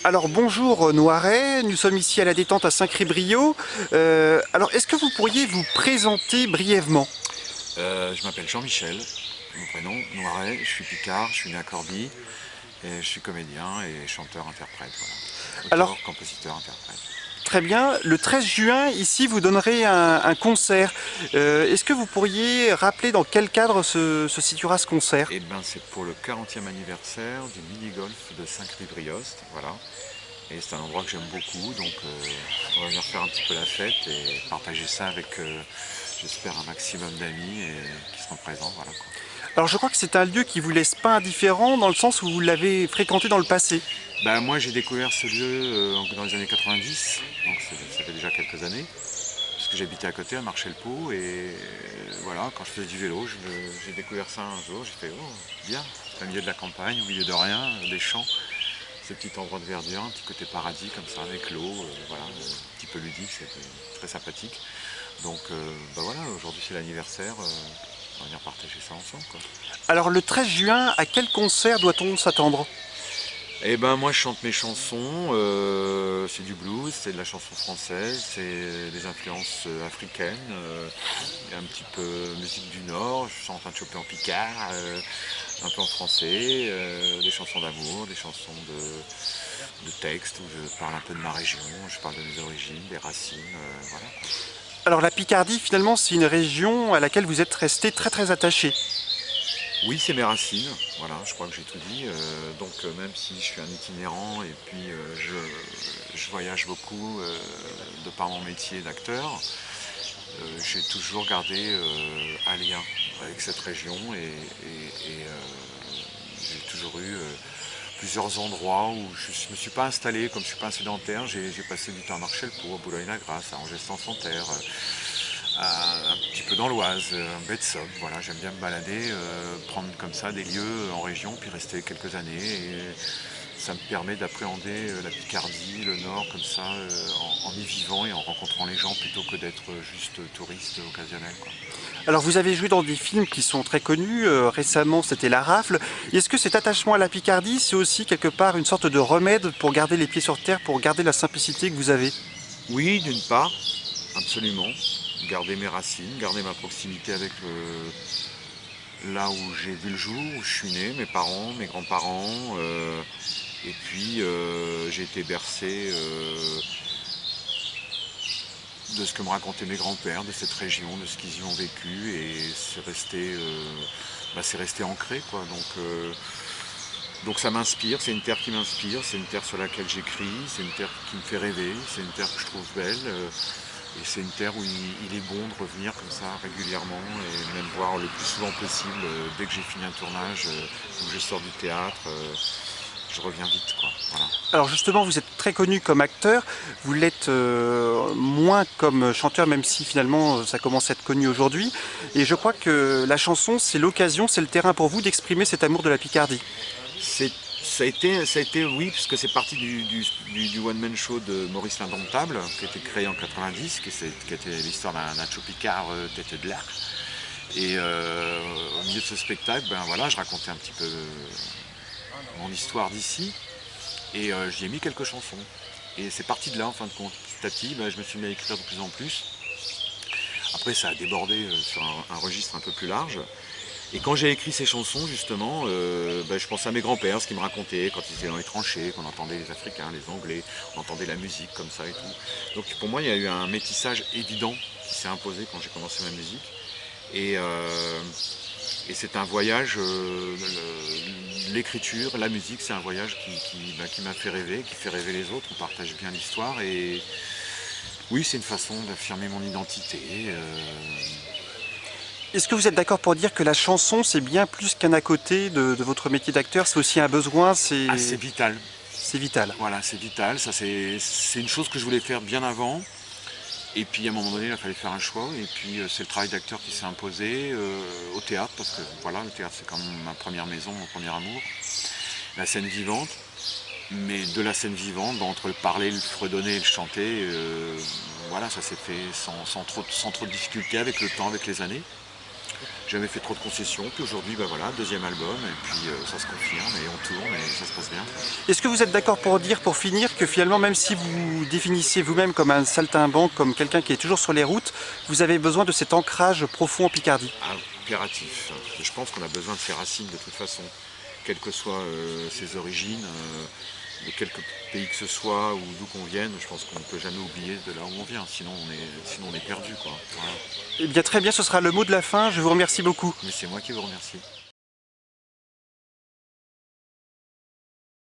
Alors bonjour Noiret, nous sommes ici à la détente à Saint-Cré-Brio. Alors est-ce que vous pourriez vous présenter brièvement? Je m'appelle Jean-Michel, mon prénom, Noiret, je suis picard, je suis né à Corbie, et je suis comédien et chanteur-interprète, voilà. Alors Auteur, compositeur, interprète. très bien, le 13 juin ici vous donnerez un concert. Est-ce que vous pourriez rappeler dans quel cadre se situera ce concert? Et ben c'est pour le 40e anniversaire du mini-golf de Saint-Cré-Briost, voilà. Et c'est un endroit que j'aime beaucoup, donc on va venir faire un petit peu la fête et partager ça avec, j'espère, un maximum d'amis qui seront présents, voilà quoi. Alors je crois que c'est un lieu qui vous laisse pas indifférent dans le sens où vous l'avez fréquenté dans le passé. Ben, moi j'ai découvert ce lieu dans les années 90, donc ça fait déjà quelques années. Parce que j'habitais à côté, à Marchais-le-Pot, et voilà, quand je faisais du vélo, j'ai découvert ça un jour, j'ai fait, oh, bien, c'est au milieu de la campagne, au milieu de rien, des champs, ce petit endroit de verdure, un petit côté paradis comme ça, avec l'eau, voilà, un petit peu ludique, c'était très sympathique. Donc, bah voilà, aujourd'hui c'est l'anniversaire, on va venir partager ça ensemble, quoi. Alors le 13 juin, à quel concert doit-on s'attendre? Eh ben moi je chante mes chansons, c'est du blues, c'est de la chanson française, c'est des influences africaines, et un petit peu musique du Nord, je chante un chopin en picard, un peu en français, des chansons d'amour, des chansons de texte où je parle un peu de ma région, je parle de mes origines, des racines, voilà. Alors la Picardie finalement c'est une région à laquelle vous êtes resté très attaché. Oui, c'est mes racines, voilà, je crois que j'ai tout dit. Donc même si je suis un itinérant et puis je voyage beaucoup de par mon métier d'acteur, j'ai toujours gardé un lien avec cette région et j'ai toujours eu plusieurs endroits où je ne me suis pas installé, comme je ne suis pas un sédentaire, j'ai passé du temps à Marchais-le-Pot, à Boulogne-la-Grasse, à Angers-en-Santerre, un petit peu dans l'Oise, un baie de Somme. Voilà, j'aime bien me balader, prendre comme ça des lieux en région, puis rester quelques années. Et ça me permet d'appréhender la Picardie, le Nord, comme ça, en y vivant et en rencontrant les gens plutôt que d'être juste touriste occasionnel, quoi. Alors vous avez joué dans des films qui sont très connus, récemment c'était La Rafle. Est-ce que cet attachement à la Picardie, c'est aussi quelque part une sorte de remède pour garder les pieds sur terre, pour garder la simplicité que vous avez? Oui, d'une part, absolument. Garder mes racines, garder ma proximité avec là où j'ai vu le jour, où je suis né, mes parents, mes grands-parents. Et puis j'ai été bercé de ce que me racontaient mes grands-pères, de cette région, de ce qu'ils y ont vécu. Et c'est resté ancré, quoi. Donc ça m'inspire, c'est une terre qui m'inspire, c'est une terre sur laquelle j'écris, c'est une terre qui me fait rêver, c'est une terre que je trouve belle. Et c'est une terre où il est bon de revenir comme ça régulièrement et même voir le plus souvent possible dès que j'ai fini un tournage ou je sors du théâtre, je reviens vite, quoi. Voilà. Alors justement, vous êtes très connu comme acteur, vous l'êtes moins comme chanteur, même si finalement ça commence à être connu aujourd'hui. Et je crois que la chanson, c'est l'occasion, c'est le terrain pour vous d'exprimer cet amour de la Picardie. Ça a été, oui, puisque c'est parti du one-man show de Maurice l'Indomptable, qui a été créé en 90, qui était l'histoire d'un Nacho Picard tête de l'arc. Et au milieu de ce spectacle, ben voilà, je racontais un petit peu mon histoire d'ici, et j'y ai mis quelques chansons. Et c'est parti de là, en fin de compte. Petit à petit, ben, je me suis mis à écrire de plus en plus. Après, ça a débordé sur un registre un peu plus large. Et quand j'ai écrit ces chansons, justement, je pensais à mes grands-pères, ce qu'ils me racontaient quand ils étaient dans les tranchées, qu'on entendait les Africains, les Anglais, on entendait la musique comme ça et tout. Donc pour moi, il y a eu un métissage évident qui s'est imposé quand j'ai commencé ma musique. Et, euh, et c'est un voyage, l'écriture, la musique, c'est un voyage qui m'a fait rêver, qui fait rêver les autres. On partage bien l'histoire et oui, c'est une façon d'affirmer mon identité. Est-ce que vous êtes d'accord pour dire que la chanson, c'est bien plus qu'un à côté de votre métier d'acteur, c'est aussi un besoin, C'est vital. c'est vital. Voilà, c'est vital. Ça, c'est une chose que je voulais faire bien avant. Et puis à un moment donné, il a fallu faire un choix. Et puis c'est le travail d'acteur qui s'est imposé au théâtre, parce que voilà, le théâtre c'est quand même ma première maison, mon premier amour. La scène vivante. Mais de la scène vivante, entre le parler, le fredonner et le chanter, voilà, ça s'est fait sans trop de difficultés avec le temps, avec les années. J'avais fait trop de concessions, puis aujourd'hui, bah voilà, deuxième album, et puis ça se confirme, et on tourne, et ça se passe bien. Est-ce que vous êtes d'accord pour dire, pour finir, que finalement, même si vous définissez vous-même comme un saltimbanque, comme quelqu'un qui est toujours sur les routes, vous avez besoin de cet ancrage profond en Picardie? Impératif. Je pense qu'on a besoin de ses racines de toute façon, quelles que soient ses origines, de quelque pays que ce soit ou d'où qu'on vienne. Je pense qu'on ne peut jamais oublier de là où on vient, sinon on est perdu, quoi. Voilà. Eh bien, très bien, ce sera le mot de la fin. Je vous remercie beaucoup. Mais c'est moi qui vous remercie.